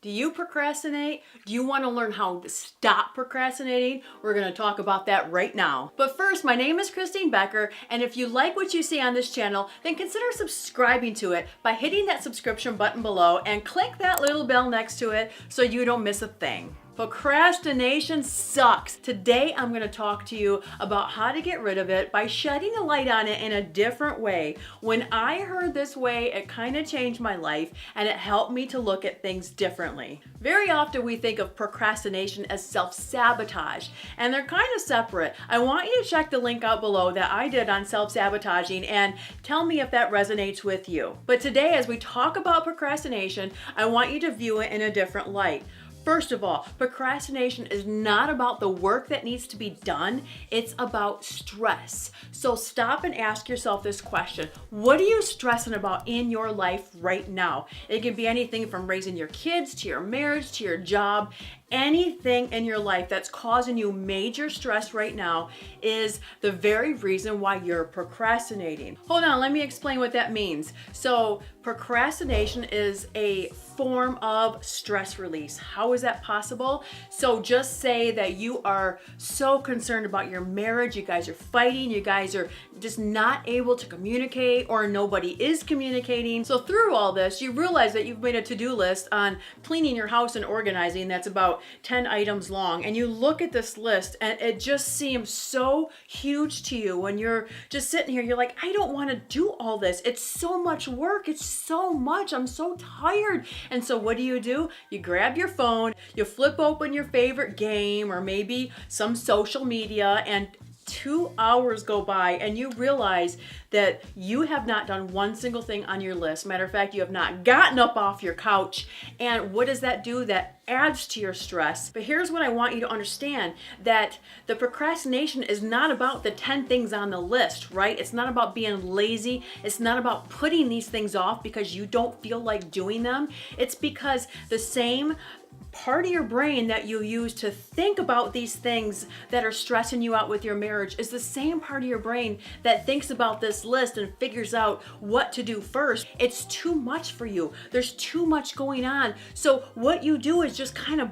Do you procrastinate? Do you want to learn how to stop procrastinating? We're going to talk about that right now. But first, my name is Becker, and if you like what you see on this channel, then consider subscribing to it by hitting that subscription button below and click that little bell next to it so you don't miss a thing. Procrastination sucks. Today I'm going to talk to you about how to get rid of it by shedding a light on it in a different way. When I heard this way, it kind of changed my life and it helped me to look at things differently. Very often we think of procrastination as self-sabotage, and they're kind of separate. I want you to check the link out below that I did on self-sabotaging and tell me if that resonates with you. But today, as we talk about procrastination, I want you to view it in a different light. First of all, procrastination is not about the work that needs to be done, it's about stress. So stop and ask yourself this question. What are you stressing about in your life right now? It can be anything from raising your kids, to your marriage, to your job. Anything in your life that's causing you major stress right now is the very reason why you're procrastinating. Hold on, let me explain what that means. So procrastination is a form of stress release. How is that possible? So just say that you are so concerned about your marriage, you guys are fighting, you guys are just not able to communicate, or nobody is communicating. So through all this, you realize that you've made a to-do list on cleaning your house and organizing that's about 10 items long, and you look at this list and it just seems so huge to you when you're just sitting here. You're like, I don't want to do all this. It's so much work. It's so much. I'm so tired. And so what do? You grab your phone, you flip open your favorite game or maybe some social media, and 2 hours go by and you realize that you have not done one single thing on your list. Matter of fact, you have not gotten up off your couch. And what does that do? That adds to your stress. But here's what I want you to understand, that the procrastination is not about the 10 things on the list, right? It's not about being lazy. It's not about putting these things off because you don't feel like doing them. It's because the same part of your brain that you use to think about these things that are stressing you out with your marriage is the same part of your brain that thinks about this list and figures out what to do first. It's too much for you. There's too much going on. So what you do is just kind of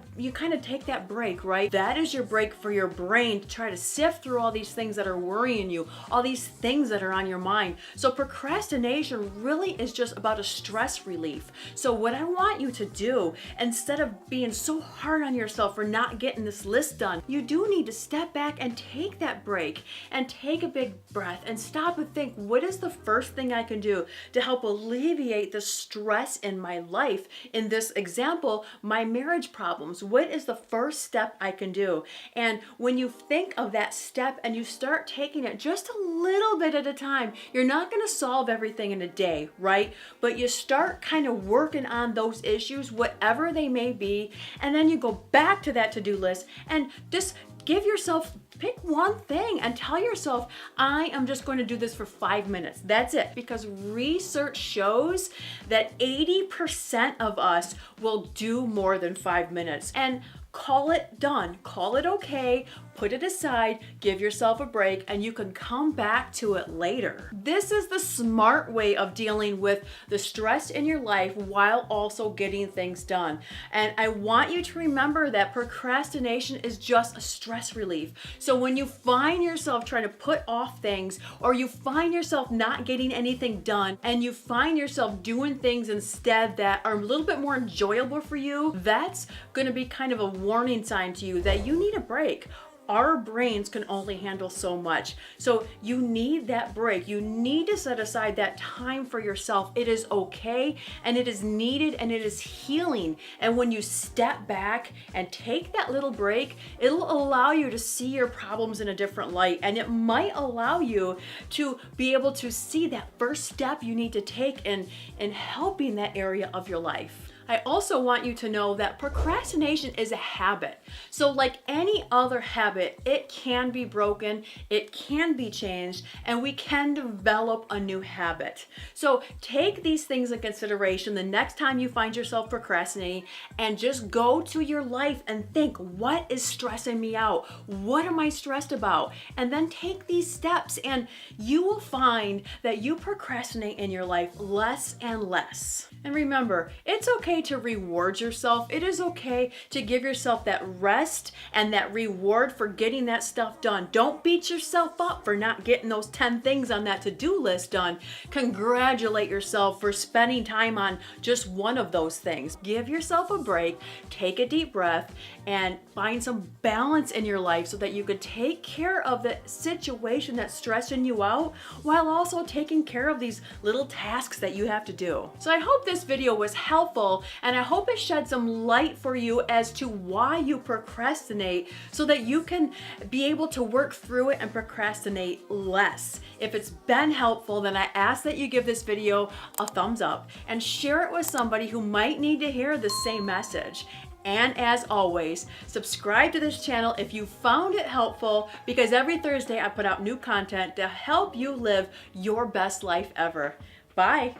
take that break, right? That is your break for your brain to try to sift through all these things that are worrying you, all these things that are on your mind. So procrastination really is just about a stress relief. So what I want you to do, instead of being so hard on yourself for not getting this list done, you do need to step back and take that break and take a big breath and stop and think, what is the first thing I can do to help alleviate the stress in my life? In this example, my marriage problems. What is the first step I can do? And when you think of that step and you start taking it just a little bit at a time, you're not going to solve everything in a day, right? But you start kind of working on those issues, whatever they may be, and then you go back to that to-do list and just give yourself, pick one thing and tell yourself, I am just going to do this for 5 minutes. That's it. Because research shows that 80% of us will do more than 5 minutes. And call it done. Call it okay. Put it aside, give yourself a break, and you can come back to it later. This is the smart way of dealing with the stress in your life while also getting things done. And I want you to remember that procrastination is just a stress relief. So when you find yourself trying to put off things, or you find yourself not getting anything done, and you find yourself doing things instead that are a little bit more enjoyable for you, that's going to be kind of a warning sign to you that you need a break. Our brains can only handle so much. So you need that break. You need to set aside that time for yourself. It is okay, and it is needed, and it is healing. And when you step back and take that little break, it'll allow you to see your problems in a different light. And it might allow you to be able to see that first step you need to take in helping that area of your life. I also want you to know that procrastination is a habit. So like any other habit, it can be broken, it can be changed, and we can develop a new habit. So take these things in consideration the next time you find yourself procrastinating, and just go to your life and think, what is stressing me out? What am I stressed about? And then take these steps, and you will find that you procrastinate in your life less and less. And remember, it's okay okay to reward yourself. It is okay to give yourself that rest and that reward for getting that stuff done. Don't beat yourself up for not getting those 10 things on that to-do list done. Congratulate yourself for spending time on just one of those things. Give yourself a break, take a deep breath, and find some balance in your life so that you could take care of the situation that's stressing you out while also taking care of these little tasks that you have to do. So I hope this video was helpful, and I hope it shed some light for you as to why you procrastinate so that you can be able to work through it and procrastinate less. If it's been helpful, then I ask that you give this video a thumbs up and share it with somebody who might need to hear the same message. And as always, subscribe to this channel if you found it helpful, because every Thursday I put out new content to help you live your best life ever. Bye.